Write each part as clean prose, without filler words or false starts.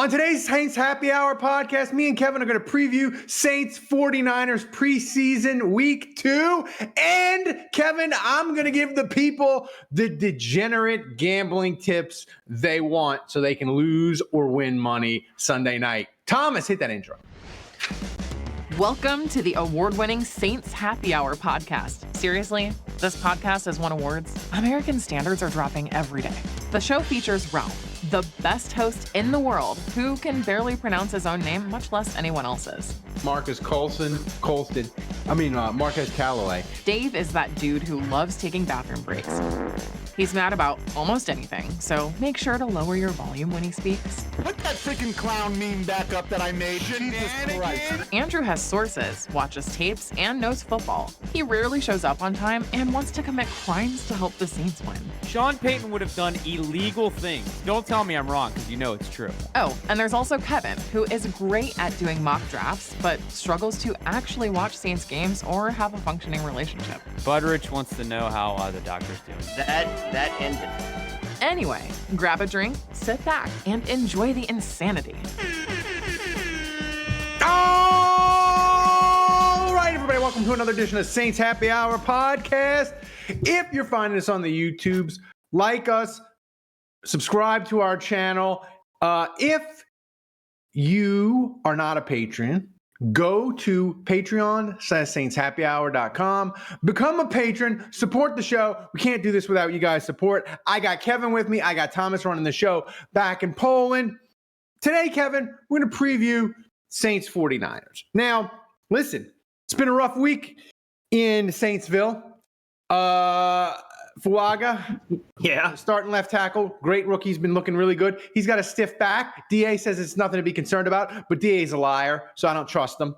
On today's Saints Happy Hour podcast, me and Kevin are going to preview Saints 49ers preseason week 2. And Kevin, I'm going to give the people the degenerate gambling tips they want so they can lose or win money Sunday night. Thomas, hit that intro. Welcome to the award-winning Saints Happy Hour podcast. Seriously, this podcast has won awards. American standards are dropping every day. The show features Ralph, the best host in the world, who can barely pronounce his own name, much less anyone else's. Marcus Marquez Callaway. Dave is that dude who loves taking bathroom breaks. He's mad about almost anything, so make sure to lower your volume when he speaks. Put that freaking clown meme back up that I made. Jesus Christ. Andrew has sources, watches tapes, and knows football. He rarely shows up on time and wants to commit crimes to help the Saints win. Sean Payton would have done illegal things. Don't tell me I'm wrong, because you know it's true. Oh, and there's also Kevin, who is great at doing mock drafts, but struggles to actually watch Saints games or have a functioning relationship. Budrich wants to know how the doctor's doing. That ended. Anyway, grab a drink, sit back, and enjoy the insanity. All right, everybody, welcome to another edition of Saints Happy Hour podcast. If you're finding us on the YouTubes, like us, subscribe to our channel. If you are not a patron, go to Patreon/SaintsHappyHour.com. Become a patron. Support the show. We can't do this without you guys' support. I got Kevin with me. I got Thomas running the show back in Poland. Today, Kevin, we're going to preview Saints 49ers. Now, listen, it's been a rough week in Saintsville. Fuaga, starting left tackle, great rookie. He's been looking really good. He's got a stiff back. DA says it's nothing to be concerned about, but DA's a liar, so I don't trust him.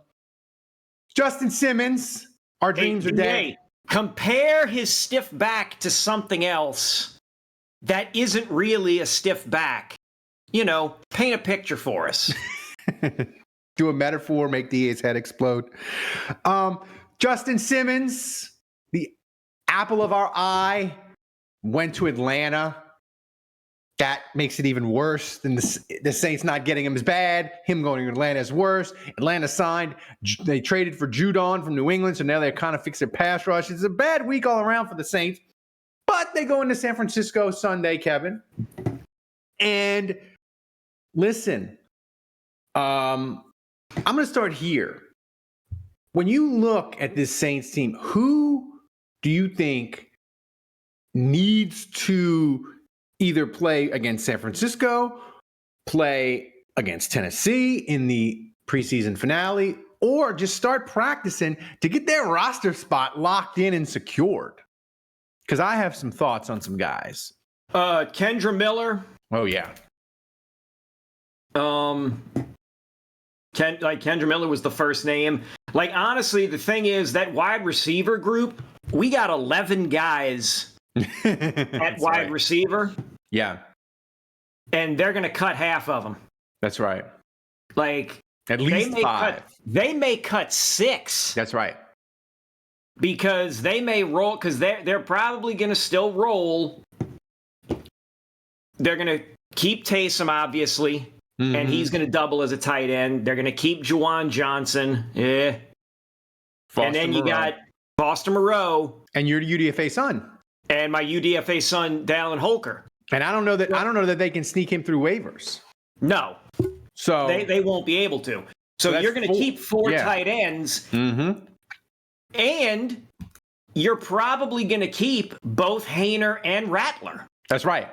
Justin Simmons, our dreams are dead. Compare his stiff back to something else that isn't really a stiff back. You know, paint a picture for us. Do a metaphor, make DA's head explode. Justin Simmons, the apple of our eye, went to Atlanta. That makes it even worse than the Saints not getting him is bad. Him going to Atlanta is worse. Atlanta signed. They traded for Judon from New England, so now they're kind of fixed their pass rush. It's a bad week all around for the Saints. But they go into San Francisco Sunday, Kevin. And listen, I'm going to start here. When you look at this Saints team, who do you think needs to either play against San Francisco, play against Tennessee in the preseason finale, or just start practicing to get their roster spot locked in and secured? Because I have some thoughts on some guys. Kendra Miller. Oh, yeah. Kendra Miller was the first name. Like, honestly, the thing is that wide receiver group, we got 11 guys at wide receiver. Yeah. And they're going to cut half of them. That's right. Like, at least 5. They may cut 6. That's right. Because they may roll, because they're probably going to still roll. They're going to keep Taysom, obviously. Mm-hmm. And he's going to double as a tight end. They're going to keep Juwan Johnson. And then you got Foster Moreau. And your UDFA son. And my UDFA son, Dallin Holker. And I don't know that they can sneak him through waivers. No. So they won't be able to. So you're going to keep 4 tight ends. Mm-hmm. And you're probably going to keep both Haener and Rattler. That's right.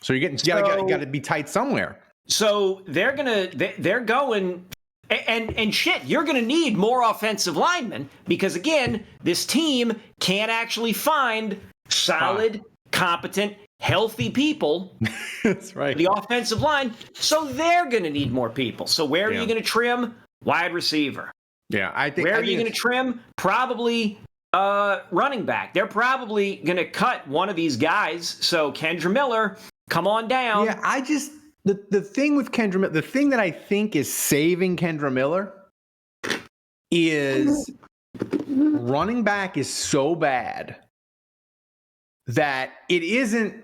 So you got to be tight somewhere. So they're going, and shit, you're going to need more offensive linemen because, again, this team can't actually find solid, competent, healthy people. That's right. The offensive line. So they're going to need more people. So where are you going to trim? Wide receiver. Yeah, Where are you going to trim? Probably running back. They're probably going to cut one of these guys. So Kendra Miller, come on down. Yeah, the thing with Kendra Miller, the thing that I think is saving Kendra Miller is running back is so bad that it isn't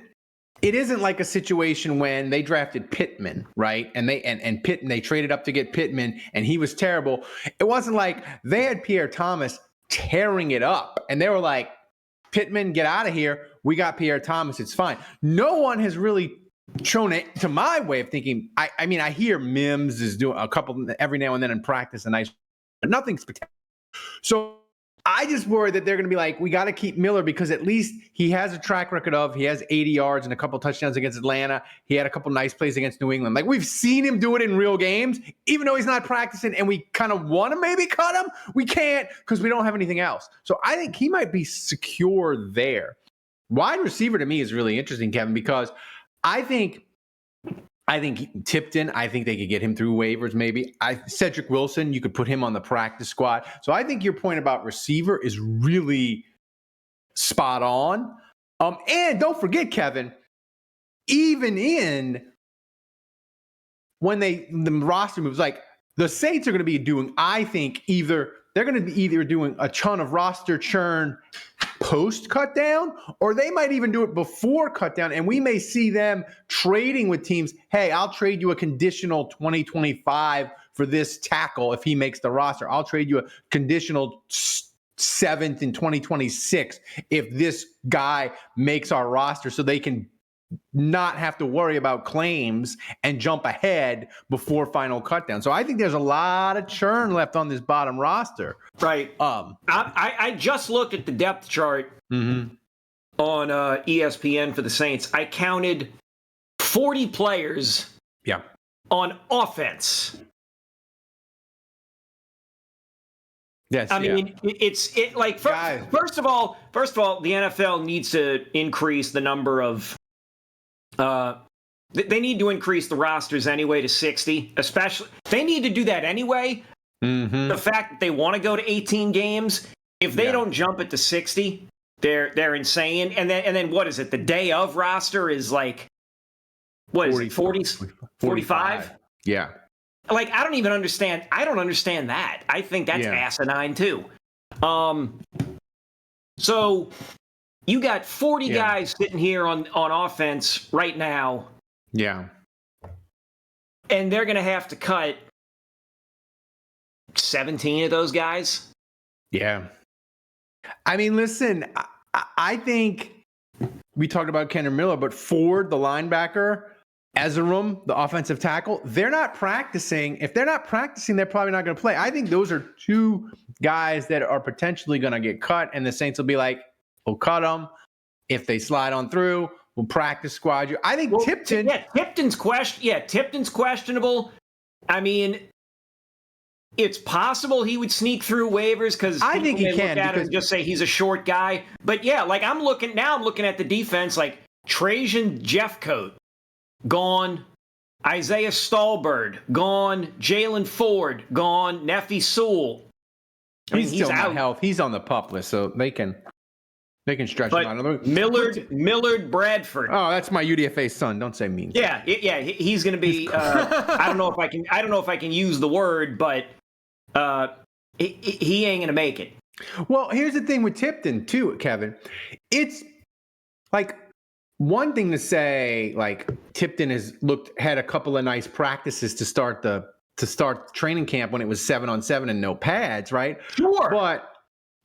it isn't like a situation when they drafted Pittman, right? And they traded up to get Pittman, and he was terrible. It wasn't like they had Pierre Thomas tearing it up, and they were like, Pittman, get out of here. We got Pierre Thomas. It's fine. No one has really shown it to my way of thinking. I mean, I hear Mims is doing a couple every now and then in practice, but nothing spectacular. So I just worry that they're going to be like, we got to keep Miller because at least he has a track record of he has 80 yards and a couple touchdowns against Atlanta. He had a couple nice plays against New England. Like we've seen him do it in real games, even though he's not practicing and we kind of want to maybe cut him. We can't because we don't have anything else. So I think he might be secure there. Wide receiver to me is really interesting, Kevin, because I think Tipton, I think they could get him through waivers maybe. Cedric Wilson, you could put him on the practice squad. So I think your point about receiver is really spot on. And don't forget, Kevin, even in when the roster moves, like the Saints are going to be doing, I think they're going to be either doing a ton of roster churn post cut down, or they might even do it before cut down. And we may see them trading with teams. Hey, I'll trade you a conditional 2025 for this tackle if he makes the roster. I'll trade you a conditional 7th in 2026 if this guy makes our roster, so they can not have to worry about claims and jump ahead before final cut down. So I think there's a lot of churn left on this bottom roster. Right. I just looked at the depth chart on ESPN for the Saints. I counted 40 players on offense. Yes. I mean, first of all, the NFL needs to increase the number of they need to increase the rosters anyway to 60, especially. They need to do that anyway. The fact that they want to go to 18 games, if they don't jump it to 60, they're insane. And then what is it? The day of roster is like, what is it? 45? Yeah. Like, I don't even understand. I don't understand that. I think that's asinine too. So you got 40 guys sitting here on offense right now. Yeah. And they're going to have to cut 17 of those guys. Yeah. I mean, listen, I think we talked about Kendra Miller, but Ford, the linebacker, Ezerum, the offensive tackle, they're not practicing. If they're not practicing, they're probably not going to play. I think those are two guys that are potentially going to get cut, and the Saints will be like, we'll cut them. If they slide on through, we'll practice squad you. I think Tipton. Yeah, Tipton's questionable. I mean, it's possible he would sneak through waivers because I think he can look at him and just say he's a short guy. But yeah, like I'm looking at the defense, like Trajan Jeffcoat, gone. Isaiah Stallbird, gone. Jalen Ford, gone. Nephi Sewell. He's still not health. He's on the PUP list, so they can stretch him out. Millard Bradford. Oh, that's my UDFA son. Don't say mean. Yeah. He's going to be. I don't know if I can use the word, but he ain't going to make it. Well, here's the thing with Tipton too, Kevin. It's like one thing to say, like Tipton had a couple of nice practices to start training camp when it was 7-on-7 and no pads, right? Sure. But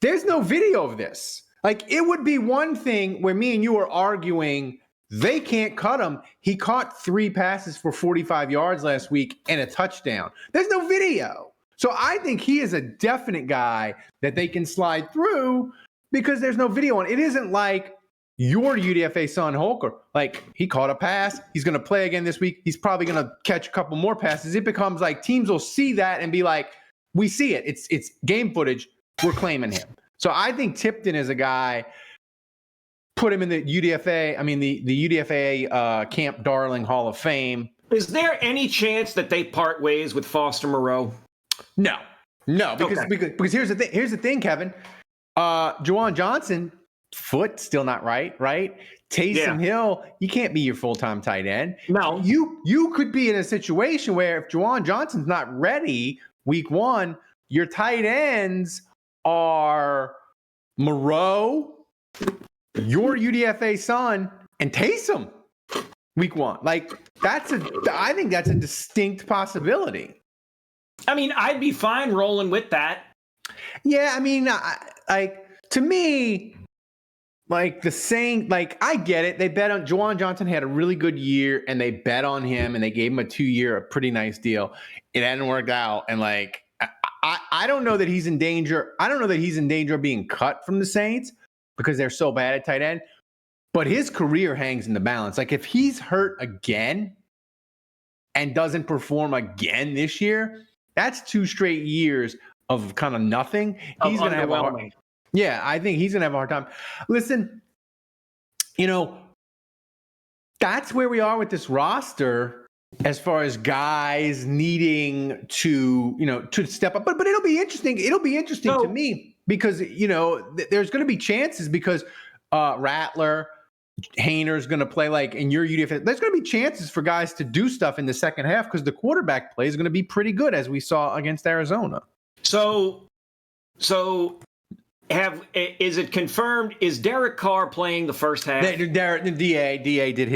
there's no video of this. Like, it would be one thing where me and you are arguing they can't cut him. He caught 3 passes for 45 yards last week and a touchdown. There's no video. So I think he is a definite guy that they can slide through because there's no video on. It isn't like your UDFA son Holker. Like, he caught a pass. He's going to play again this week. He's probably going to catch a couple more passes. It becomes like teams will see that and be like, we see it. It's game footage. We're claiming him. So I think Tipton is a guy, put him in the UDFA, the UDFA Camp Darling Hall of Fame. Is there any chance that they part ways with Foster Moreau? No, because here's the thing, Kevin. Juwan Johnson, foot still not right? Taysom Hill, you can't be your full-time tight end. No. You could be in a situation where if Juwan Johnson's not ready week 1, your tight ends are Moreau, your UDFA son, and Taysom. week 1. Like I think that's a distinct possibility. I mean, I'd be fine rolling with that. Yeah, I mean, to me, like the Saints, like I get it. They bet on Juwan Johnson had a really good year, and they bet on him, and they gave him a 2-year, a pretty nice deal. It hadn't worked out, and like I don't know that he's in danger. I don't know that he's in danger of being cut from the Saints because they're so bad at tight end. But his career hangs in the balance. Like if he's hurt again and doesn't perform again this year, that's 2 straight years of kind of nothing. He's going to have a hard, I think he's going to have a hard time. Listen, that's where we are with this roster as far as guys needing to, to step up. But it'll be interesting. It'll be interesting to me because, there's going to be chances because Rattler, Hayner's going to play like in your UDF. There's going to be chances for guys to do stuff in the second half because the quarterback play is going to be pretty good as we saw against Arizona. So is it confirmed? Is Derek Carr playing the first half? The DA did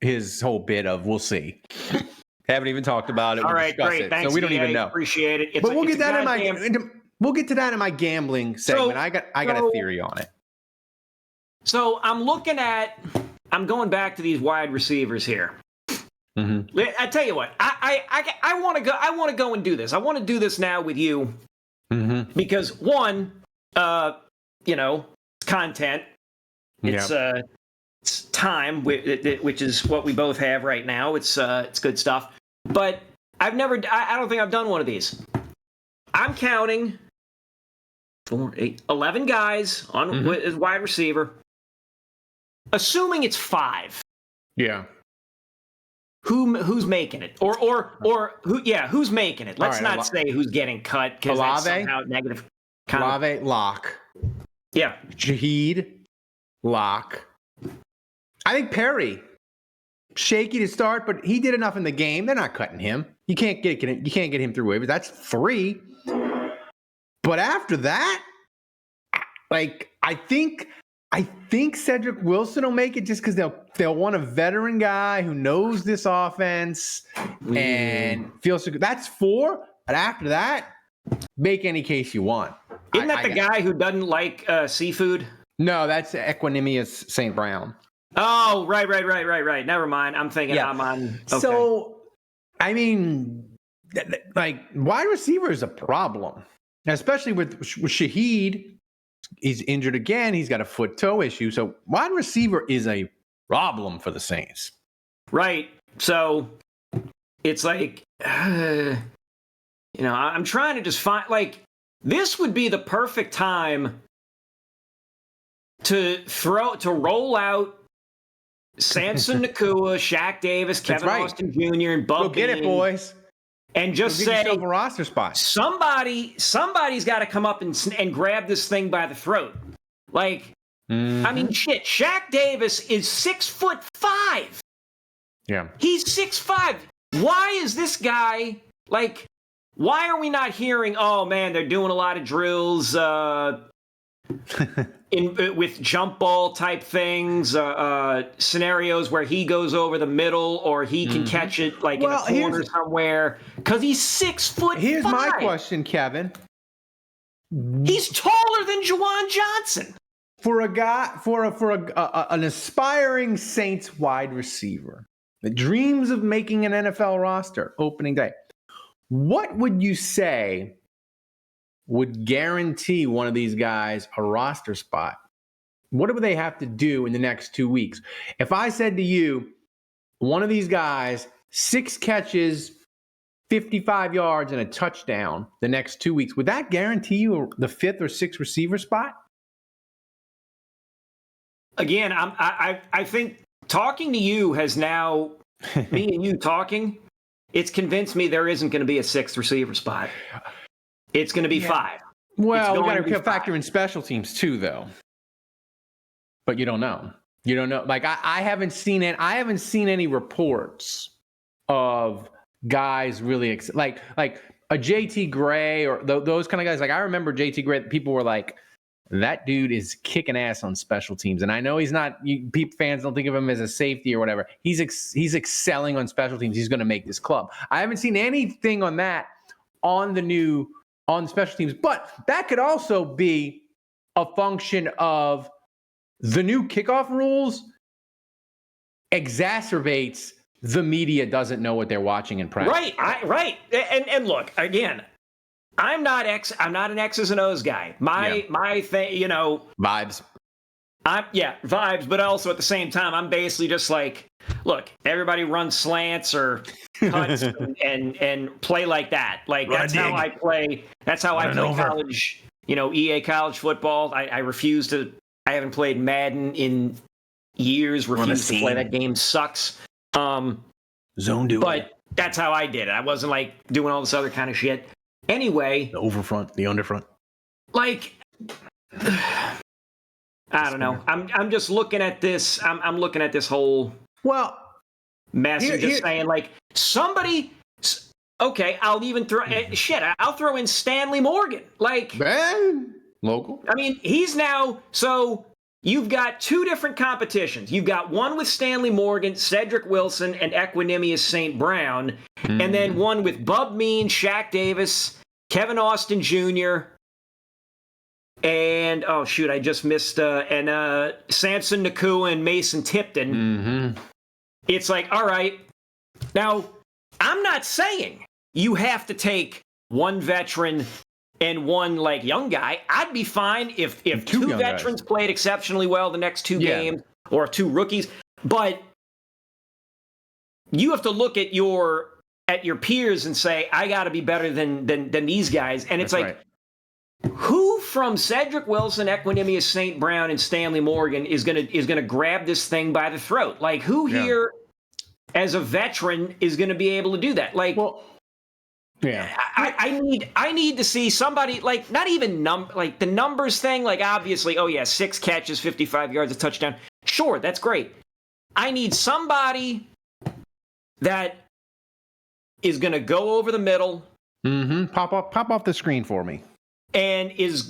his whole bit of we'll see. Haven't even talked about it. All right, great. Thanks, so we don't DA. even know. Appreciate it. But we'll get that we'll get to that in my gambling segment. I got a theory on it. So I'm going back to these wide receivers here. Mm-hmm. I tell you what, I want to go and do this. I want to do this now with you because one, content. It's time, which is what we both have right now. It's good stuff. But I don't think I've done one of these. I'm counting 11 guys on as wide receiver. Assuming it's 5. Yeah. Who's making it? Who's making it? Let's not say who's getting cut because that's somehow negative. Olave, lock. Yeah. Shaheed, lock. I think Perry, shaky to start, but he did enough in the game. They're not cutting him. You can't get him through waivers. That's 3. But after that, like I think Cedric Wilson will make it just because they'll want a veteran guy who knows this offense and feels so good. That's 4. But after that, make any case you want. Isn't that the guy who doesn't like seafood? No, that's Equanimous St. Brown. Oh, right. Never mind. I'm thinking I'm on. Okay. So, I mean, like wide receiver is a problem, especially with Shaheed. He's injured again. He's got a foot-toe issue. So wide receiver is a problem for the Saints. Right. So it's like, I'm trying to just find, like, this would be the perfect time to roll out Samson Nacua, Shaq Davis, Kevin Austin Jr., and Bub. Go get it, boys. And just say a roster spot. Somebody's got to come up and grab this thing by the throat. Like, I mean, shit. Shaq Davis is 6'5". Yeah, he's 6'5". Why is this guy like? Why are we not hearing? Oh man, they're doing a lot of drills with jump ball type things, scenarios where he goes over the middle or he can catch it like in a corner somewhere because he's 6'5". Here's my question, Kevin. He's taller than Juwan Johnson. For a guy, for an aspiring Saints wide receiver that dreams of making an NFL roster opening day, what would you say would guarantee one of these guys a roster spot? What do they have to do in the next 2 weeks? If I said to you, one of these guys, 6 catches, 55 yards, and a touchdown the next 2 weeks, would that guarantee you the 5th or 6th receiver spot? Again, I think talking to you has now, me and you talking, it's convinced me there isn't going to be a 6th receiver spot. It's going to be 5. Well, we got to factor in special teams too, though. But you don't know. You don't know. Like I haven't seen any reports of guys really like a JT Gray or those kind of guys. Like I remember JT Gray. People were like, That dude is kicking ass on special teams, and I know he's not. Fans don't think of him as a safety or whatever. He's excelling on special teams. He's going to make this club. I haven't seen anything on that on special teams, but that could also be a function of the new kickoff rules exacerbates the media doesn't know what they're watching in practice. Right. And look, again, I'm not an X's and O's guy. My thing, Vibes. Vibes, but also at the same time, I'm basically just like, look, everybody runs slants or cuts and play like that. Like that's how I play. That's how I play college. EA college football. I refuse to. I haven't played Madden in years. Refuse to play that game. Sucks. Zone do. But that's how I did it. I wasn't like doing all this other kind of shit. Anyway, the overfront, the underfront. Like, I don't know. I'm just looking at this. I'm looking at this whole mess and just saying, like, somebody. Okay, I'll even throw I'll throw in Stanley Morgan. Like, local. I mean, he's now so. You've got two different competitions. You've got one with Stanley Morgan, Cedric Wilson, and Equanimeous St. Brown, and then one with Bub Mean, Shaq Davis, Kevin Austin Jr., and I just missed Samson Nakua and Mason Tipton. It's like, all right, now I'm not saying you have to take one veteran and one like young guy. I'd be fine if two veterans played exceptionally well the next two games, or two rookies. But you have to look at your peers and say, I got to be better than these guys. And it's who from Cedric Wilson, Equanimeous St. Brown, and Stanley Morgan is gonna grab this thing by the throat? Like, who here as a veteran is gonna be able to do that? Like, I need to see somebody, like, not even like the numbers thing. Like, obviously, 6 catches, 55 yards, a touchdown. Sure, that's great. I need somebody that is going to go over the middle. Pop off the screen for me. And is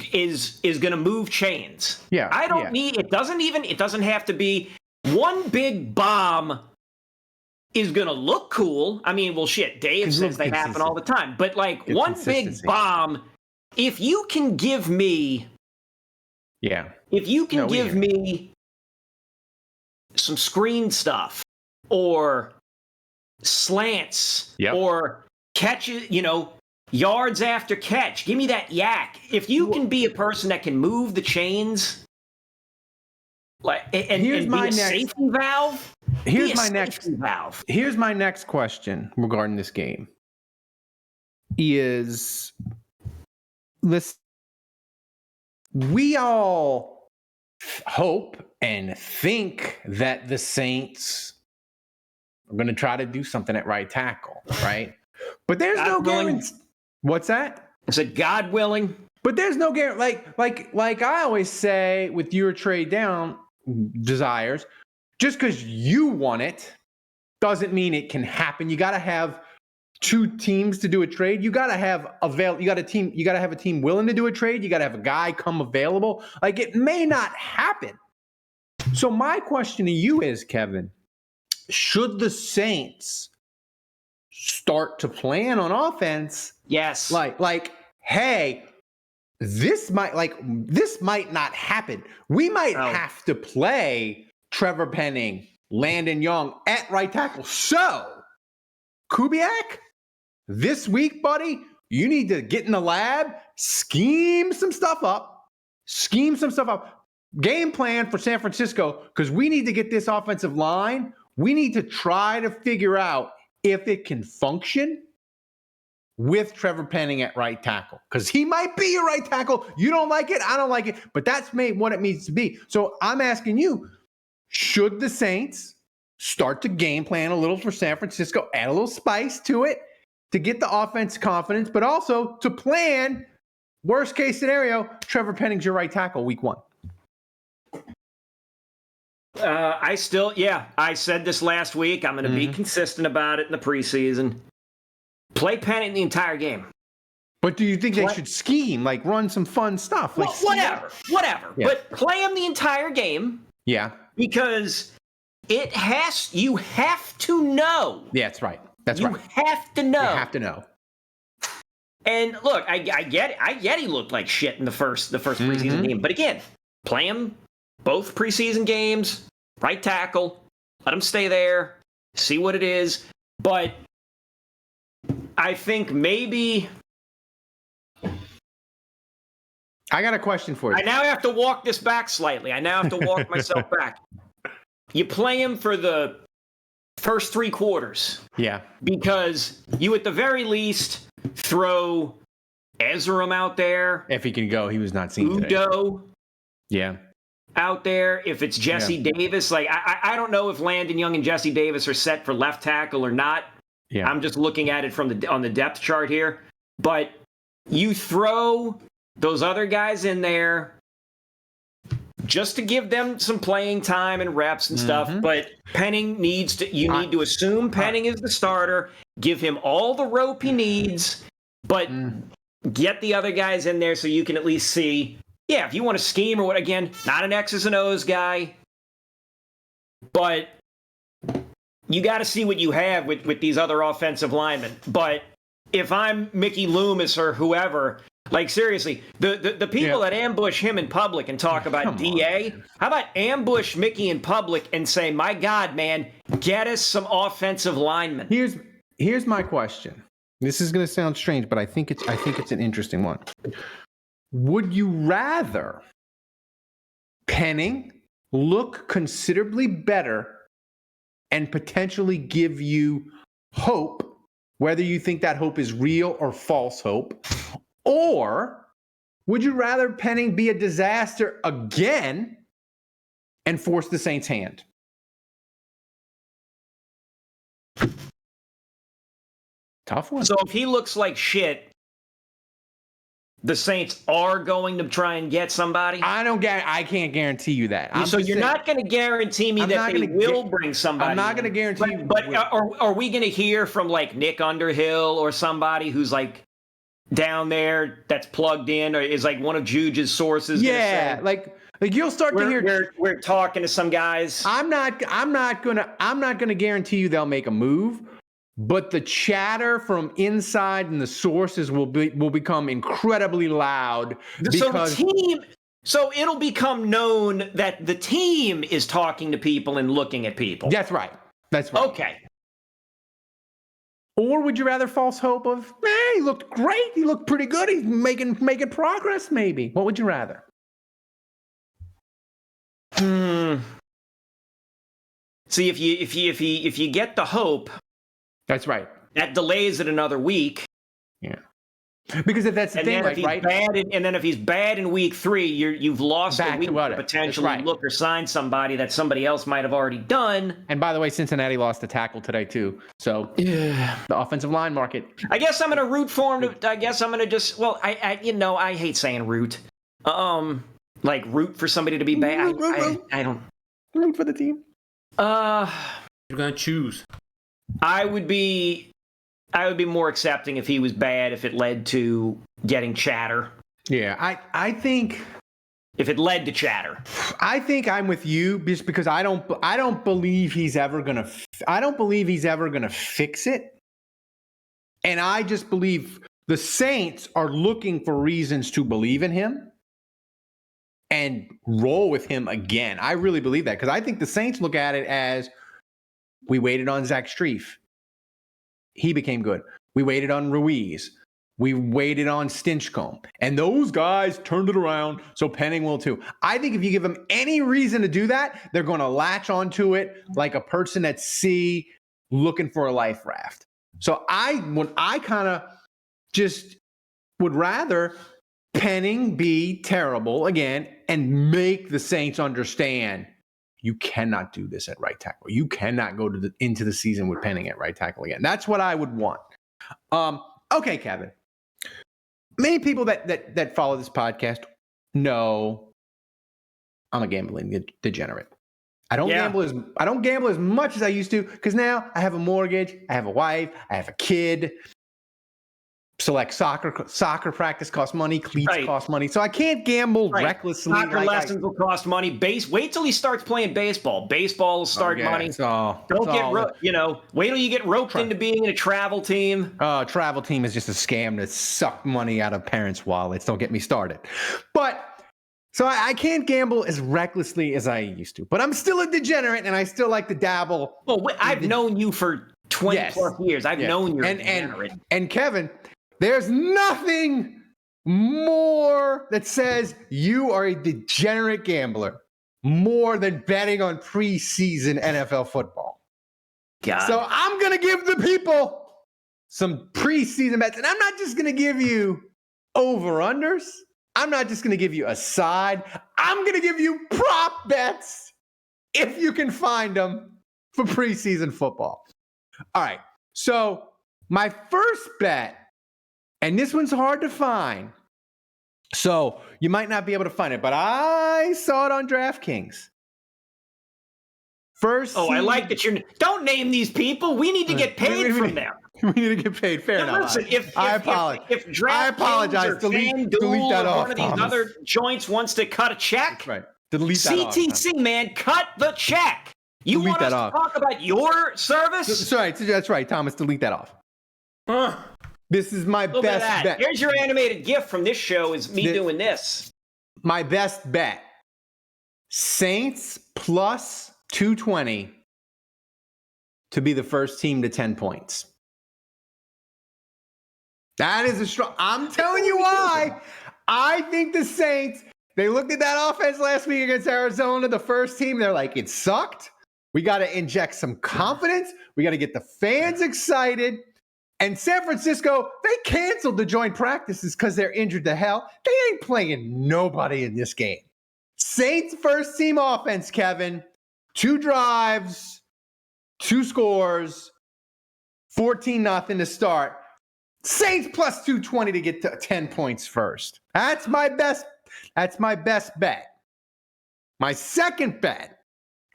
going to move chains. Yeah. I don't need. It doesn't have to be one big bomb. Is going to look cool. I mean, well, shit, Dave says they happen all the time. But, like, one big bomb, if you can give me... If you can give me some screen stuff or slants or catches, yards after catch, give me that yak. If you can be a person that can move the chains... And be a safety valve. Here's my next question regarding this game. We all hope and think that the Saints are going to try to do something at right tackle, right? But there's no guarantee. What's that? I said, God willing. But there's no guarantee. Like I always say with your trade down desires, just because you want it doesn't mean it can happen. You got to have two teams to do a trade. You got to have a team willing to do a trade. You got to have a guy come available. Like, it may not happen. So my question to you is, Kevin, should the Saints start to plan on offense? Yes. Like, hey, this might not happen. We might have to play Trevor Penning, Landon Young at right tackle. So, Kubiak, this week, buddy, you need to get in the lab, scheme some stuff up, game plan for San Francisco, because we need to get this offensive line. We need to try to figure out if it can function with Trevor Penning at right tackle, because he might be your right tackle. You don't like it, I don't like it, but that's what it needs to be. So I'm asking you, should the Saints start to game plan a little for San Francisco, add a little spice to it to get the offense confidence, but also to plan worst case scenario, Trevor Penning's your right tackle week 1? I said this last week. I'm going to be consistent about it in the preseason. Play Penning the entire game. But do you think they should scheme, like run some fun stuff? Like Whatever. Yeah. But play him the entire game Yeah. because you have to know. Yeah, that's right. That's You right. have to know. You have to know. And look, I get it. I get he looked like shit in the first preseason game. But again, play him both preseason games, right tackle, let him stay there, see what it is. But I think maybe I got a question for you. I now have to walk this back slightly. I now have to walk myself back. You play him for the first 3 quarters Yeah. because you, at the very least, throw Ezram out there, If he can go, he was not seen today. Udo Yeah. out there. If it's Jesse Davis, like I don't know if Landon Young and Jesse Davis are set for left tackle or not. Yeah. I'm just looking at it on the depth chart here. But you throw those other guys in there just to give them some playing time and reps and stuff. But Penning need to assume Penning is the starter, give him all the rope he needs, but get the other guys in there so you can at least see, yeah, if you want to scheme or what, again, not an X's and O's guy, but you got to see what you have with these other offensive linemen. But if I'm Mickey Loomis or whoever, like seriously, the people that ambush him in public and talk about DA, how about ambush Mickey in public and say, my God, man, get us some offensive linemen. Here's my question. This is going to sound strange, but I think it's an interesting one. Would you rather Penning look considerably better and potentially give you hope, whether you think that hope is real or false hope? Or would you rather Penning be a disaster again and force the Saints' hand? Tough one. So if he looks like shit, the Saints are going to try and get somebody? I can't guarantee you that. So you're not going to guarantee me that they will bring somebody. I'm not going to guarantee you. But are we going to hear from like Nick Underhill or somebody who's like down there that's plugged in, or is like one of Juge's sources? Yeah, like you'll start to hear. We're talking to some guys. I'm not gonna guarantee you they'll make a move, but the chatter from inside and the sources will become incredibly loud because So it'll become known that the team is talking to people and looking at people. That's right. That's right. Okay. Or would you rather false hope of, he looked great. He looked pretty good. He's making progress, maybe. What would you rather? See, if you get the hope, that's right. That delays it another week. Yeah. Because if that's the thing, then if he's bad in week 3, you've lost a week to potentially look or sign somebody that somebody else might have already done. And by the way, Cincinnati lost a tackle today too. So the offensive line market. I guess I'm going to root for him. I guess I'm going to just, I hate saying root. Like root for somebody to be bad. I don't root for the team. You're going to choose. I would be more accepting if he was bad, if it led to getting chatter. Yeah, I think if it led to chatter. I think I'm with you just because I don't believe he's ever gonna fix it. And I just believe the Saints are looking for reasons to believe in him and roll with him again. I really believe that because I think the Saints look at it as we waited on Zach Strief. He became good. We waited on Ruiz. We waited on Stinchcomb. And those guys turned it around, so Penning will too. I think if you give them any reason to do that, they're going to latch onto it like a person at sea looking for a life raft. So I kind of just would rather Penning be terrible again and make the Saints understand you cannot do this at right tackle. You cannot go into the season with Penning at right tackle again. That's what I would want. Okay, Kevin. Many people that follow this podcast know I'm a gambling degenerate. I don't gamble as much as I used to because now I have a mortgage, I have a wife, I have a kid. select soccer practice costs money, cleats Right. cost money. So I can't gamble Right. recklessly. Soccer like lessons will cost money. Wait till he starts playing baseball. Baseball will start money. Don't get wait till you get roped into being in a travel team. Travel team is just a scam to suck money out of parents' wallets. Don't get me started. But so I can't gamble as recklessly as I used to. But I'm still a degenerate, and I still like to dabble. Well, I've known you for 20 plus years. I've known you're a degenerate. And Kevin, there's nothing more that says you are a degenerate gambler more than betting on preseason NFL football. God. So I'm going to give the people some preseason bets. And I'm not just going to give you over-unders. I'm not just going to give you a side. I'm going to give you prop bets if you can find them for preseason football. All right. So my first bet, and this one's hard to find, so you might not be able to find it, but I saw it on DraftKings. I like that you're. Don't name these people. We need to get paid from them. We need to get paid. Fair enough. Listen, if I apologize. If DraftKings or FanDuel or one of these other joints wants to cut a check, that's right. Delete that off. CTC, man, cut the check. You Delete want us that to talk about your service? That's right, Thomas. Delete that off. This is my Look best at that. bet. Here's your animated GIF from this show. Is me doing this. My best bet: Saints plus 220 to be the first team to 10 points. That is a strong. I'm telling you why. I think the Saints. They looked at that offense last week against Arizona, the first team. They're like, it sucked. We got to inject some confidence. We got to get the fans excited. And San Francisco, they canceled the joint practices because they're injured to hell. They ain't playing nobody in this game. Saints first team offense, Kevin. 2 drives, 2 scores, 14-0 to start. Saints plus 220 to get to 10 points first. That's my best bet. My second bet.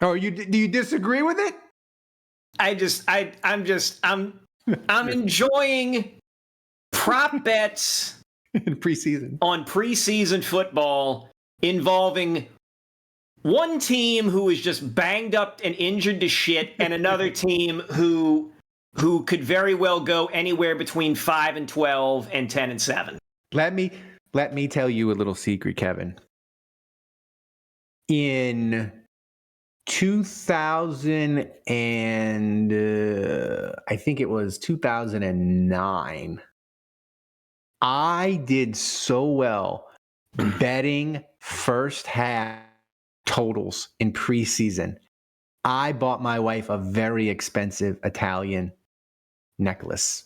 Oh, do you disagree with it? I'm enjoying prop bets In preseason. on preseason football involving one team who is just banged up and injured to shit, and another team who could very well go anywhere between 5-12 and 10-7. Let me tell you a little secret, Kevin. In 2000 and I think it was 2009, I did so well betting first half totals in preseason. I bought my wife a very expensive Italian necklace.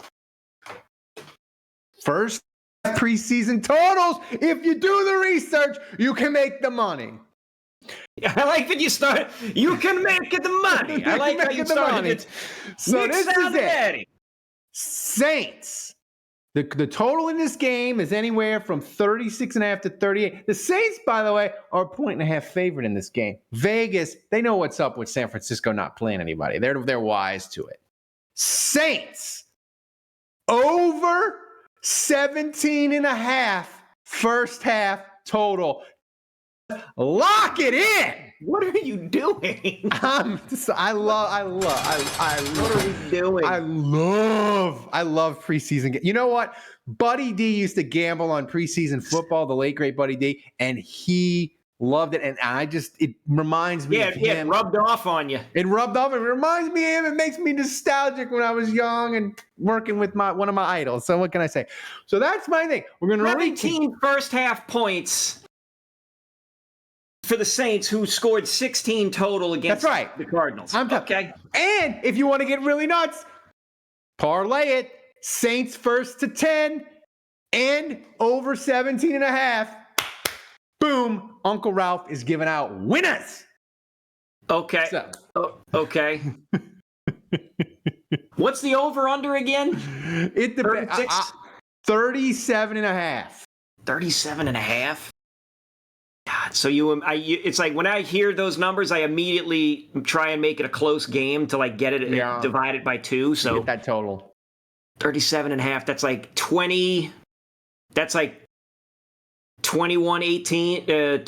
First preseason totals. If you do the research, you can make the money. I like that you start. You can make it the money. I like how you started it. So this is it. Saints. The total in this game is anywhere from 36.5 to 38. The Saints, by the way, are a 1.5 favorite in this game. Vegas, they know what's up with San Francisco not playing anybody. They're wise to it. Saints over 17.5 first half total. Lock it in. What are you doing? What are we doing? I love preseason. You know what? Buddy D used to gamble on preseason football, the late great Buddy D, and he loved it. And it reminds me of him. Yeah, it rubbed off on you. It rubbed off. It reminds me of him. It makes me nostalgic when I was young and working with one of my idols. So what can I say? So that's my thing. We're going to 17 first half points for the Saints, who scored 16 total against the Cardinals. Okay. And if you want to get really nuts, parlay it. Saints first to 10 and over 17.5. Boom. Uncle Ralph is giving out winners. Okay. So. Okay. What's the over-under again? It depends. 37.5. 37.5? God, so it's like when I hear those numbers, I immediately try and make it a close game to like get it divided by 2. So get that total. 37.5. That's like 20. That's like 21-18,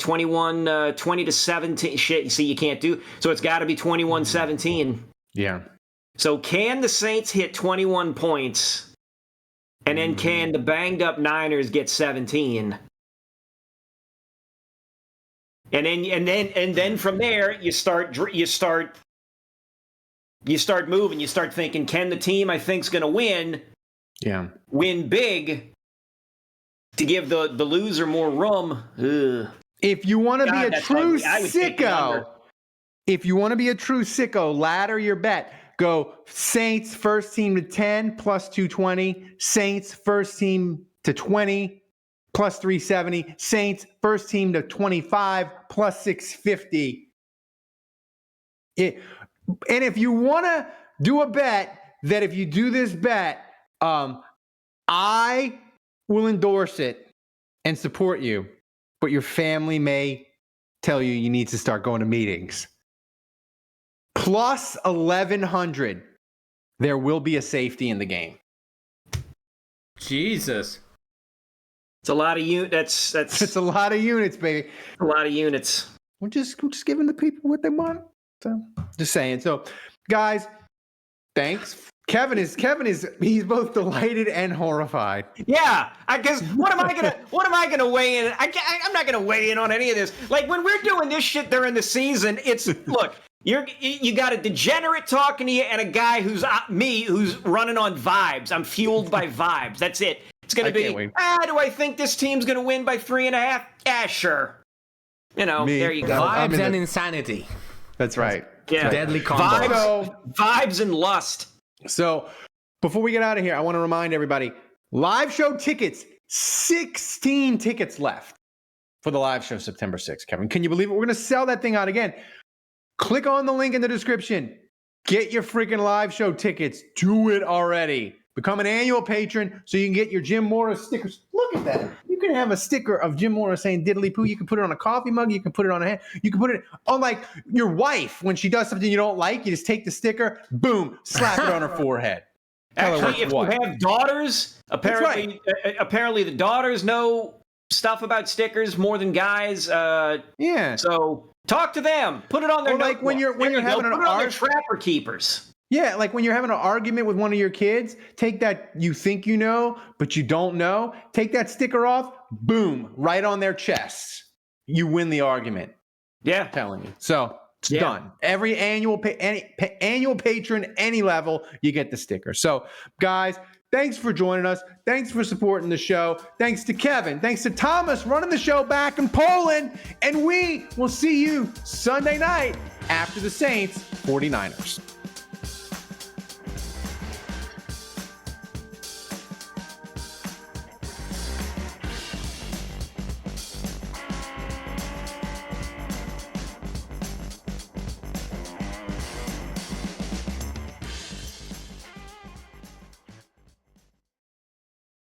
20 to 17. Shit, you see, you can't do. So it's got to be 21-17. Yeah. So can the Saints hit 21 points? And then can the banged up Niners get 17? And then from there you start moving. You start thinking, can the team I think's going to win big to give the loser more room? Ugh. If you want to be God, a that's true ugly. I would take the under. sicko, ladder your bet. Go Saints first team to 10 plus 220. Saints first team to 20 plus 370. Saints first team to 25 plus 650. And if you want to do a bet that if you do this bet, I will endorse it and support you, but your family may tell you you need to start going to meetings. Plus 1,100, there will be a safety in the game. Jesus. It's a lot of units. That's It's a lot of units, baby. a lot of units. We're just giving the people what they want. So, just saying. So, guys, thanks. Kevin is he's both delighted and horrified. Yeah, because what am I gonna weigh in? I'm not gonna weigh in on any of this. Like when we're doing this shit during the season, it's look. You got a degenerate talking to you and a guy who's me who's running on vibes. I'm fueled by vibes. That's it. It's gonna be. Do I think this team's gonna win by 3.5? Yeah, sure. There you go. Vibes and insanity. That's right. Yeah. Deadly combo. Vibes and lust. So, before we get out of here, I want to remind everybody, live show tickets, 16 tickets left for the live show September 6th. Kevin, can you believe it? We're going to sell that thing out again. Click on the link in the description. Get your freaking live show tickets. Do it already. Become an annual patron so you can get your Jim Morris stickers. Look at that. You can have a sticker of Jim Morris saying diddly poo. You can put it on a coffee mug. You can put it on a hand. You can put it on like your wife when she does something you don't like. You just take the sticker, boom, slap it on her forehead. Actually, if you have daughters, apparently the daughters know stuff about stickers more than guys. Yeah. So talk to them. Put it on their like when you're having an their trapper keepers. Yeah, like when you're having an argument with one of your kids, take that you think you know, but you don't know. Take that sticker off, boom, right on their chests. You win the argument. Yeah. I'm telling you. So it's done. Every annual patron, any level, you get the sticker. So, guys, thanks for joining us. Thanks for supporting the show. Thanks to Kevin. Thanks to Thomas running the show back in Poland. And we will see you Sunday night after the Saints 49ers.